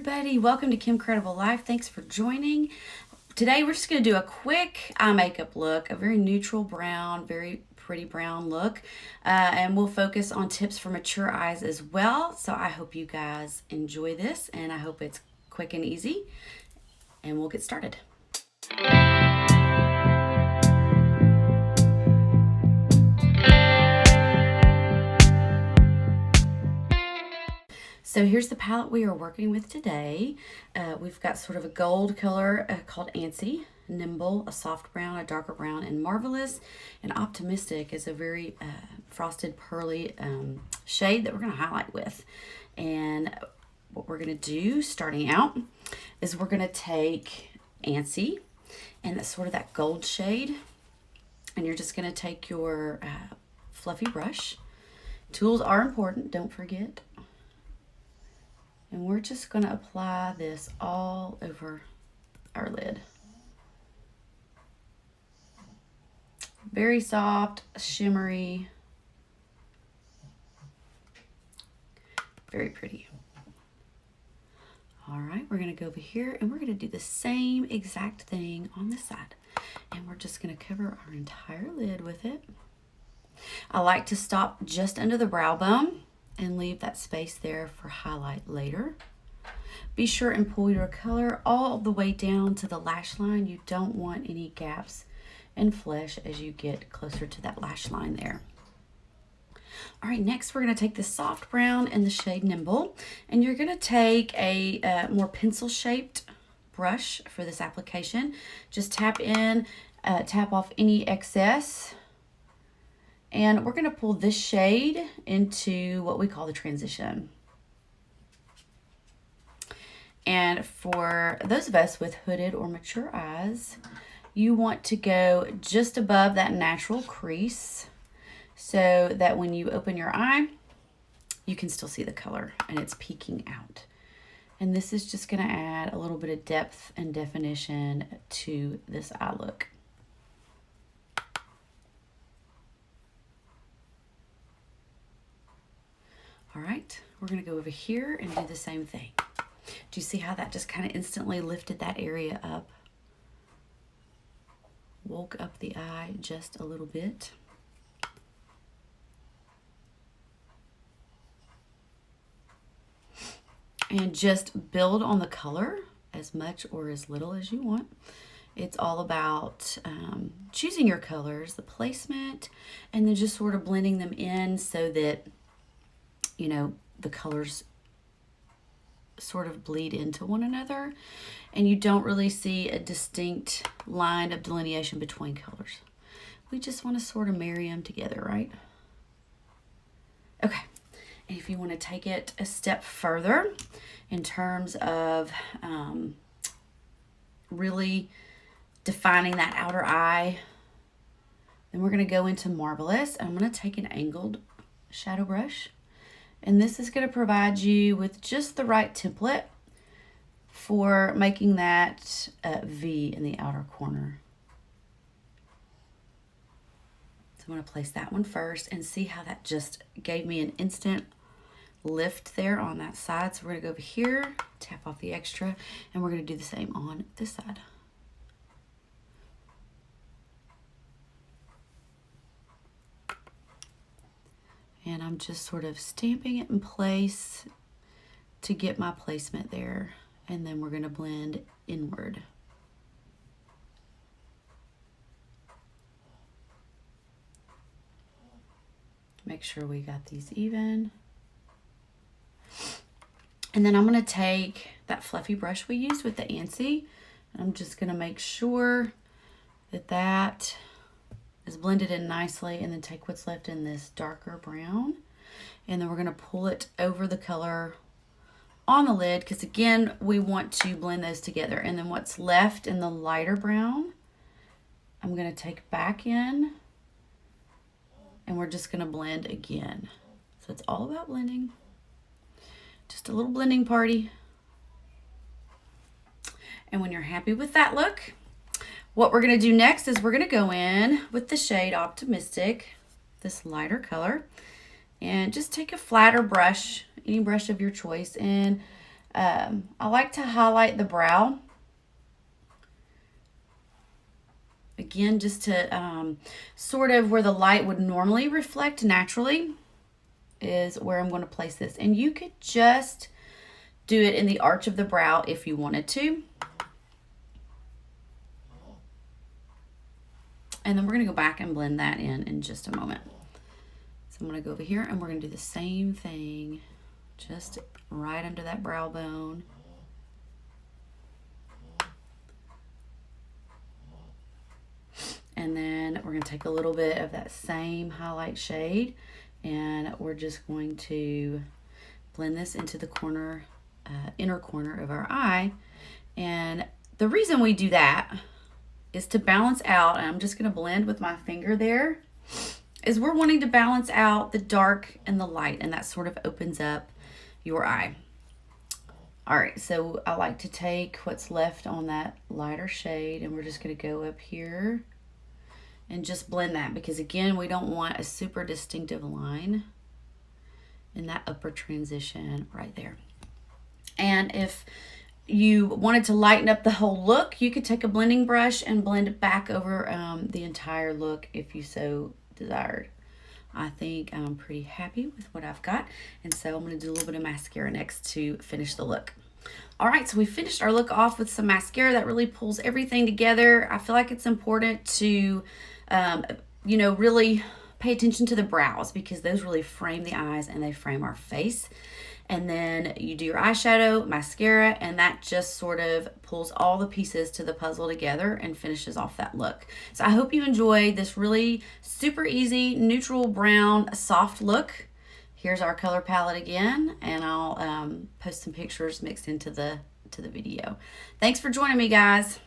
everybody. Welcome to Kim Credible Life. Thanks for joining. Today we're just going to do a quick eye makeup look, a very neutral brown, very pretty brown look. And we'll focus on tips for mature eyes as well. So I hope you guys enjoy this and I hope it's quick and easy. And we'll get started. So here's the palette we are working with today. We've got sort of a gold color called Antsy, Nimble, a soft brown, a darker brown, and Marvelous. And Optimistic is a very frosted, pearly shade that we're going to highlight with. And what we're going to do, starting out, is we're going to take Antsy, and that's sort of that gold shade. And you're just going to take your fluffy brush. Tools are important, don't forget. And we're just going to apply this all over our lid. Very soft, shimmery, very pretty. All right, we're going to go over here and we're going to do the same exact thing on this side. And we're just going to cover our entire lid with it. I like to stop just under the brow bone and leave that space there for highlight later. Be sure and pull your color all the way down to the lash line. You don't want any gaps in flesh as you get closer to that lash line there. All right, next we're going to take this soft brown in the shade Nimble, and you're going to take a more pencil shaped brush for this application. Just tap in, tap off any excess. And we're going to pull this shade into what we call the transition. And for those of us with hooded or mature eyes, you want to go just above that natural crease so that when you open your eye, you can still see the color and it's peeking out. And this is just going to add a little bit of depth and definition to this eye look. All right, we're going to go over here and do the same thing. Do you see how that just kind of instantly lifted that area up? Woke up the eye just a little bit. And just build on the color as much or as little as you want. It's all about choosing your colors, the placement, and then just sort of blending them in so that you know, the colors sort of bleed into one another and you don't really see a distinct line of delineation between colors. We just want to sort of marry them together, right? Okay, and if you want to take it a step further in terms of really defining that outer eye, then we're going to go into Marvelous. I'm going to take an angled shadow brush. And this is going to provide you with just the right template for making that V in the outer corner. So I'm going to place that one first and see how that just gave me an instant lift there on that side. So we're going to go over here, tap off the extra, and we're going to do the same on this side. And I'm just sort of stamping it in place to get my placement there. And then we're going to blend inward. Make sure we got these even. And then I'm going to take that fluffy brush we used with the Antsy. And I'm just going to make sure that that is blended in nicely, and then take what's left in this darker brown, and then we're going to pull it over the color on the lid because again we want to blend those together. And then what's left in the lighter brown I'm going to take back in, and we're just going to blend again. So it's all about blending, just a little blending party. And when you're happy with that look, what we're going to do next is we're going to go in with the shade Optimistic, this lighter color, and just take a flatter brush, any brush of your choice, and I like to highlight the brow. Again, just to sort of where the light would normally reflect naturally is where I'm going to place this. And you could just do it in the arch of the brow if you wanted to. And then we're going to go back and blend that in just a moment. So I'm going to go over here and we're going to do the same thing just right under that brow bone. And then we're going to take a little bit of that same highlight shade and we're just going to blend this into the corner, inner corner of our eye. And the reason we do that is to balance out, and I'm just going to blend with my finger there, is we're wanting to balance out the dark and the light, and that sort of opens up your eye. All right, so I like to take what's left on that lighter shade and we're just going to go up here and just blend that, because again, we don't want a super distinctive line in that upper transition right there. And if you wanted to lighten up the whole look, you could take a blending brush and blend it back over the entire look if you so desired. I think I'm pretty happy with what I've got, and so I'm going to do a little bit of mascara next to finish the look. All right, so we finished our look off with some mascara that really pulls everything together. I feel like it's important to you know, really pay attention to the brows, because those really frame the eyes and they frame our face. And then you do your eyeshadow, mascara, and that just sort of pulls all the pieces to the puzzle together and finishes off that look. So I hope you enjoyed this really super easy neutral brown soft look. Here's our color palette again, and I'll post some pictures mixed into the video. Thanks for joining me, guys.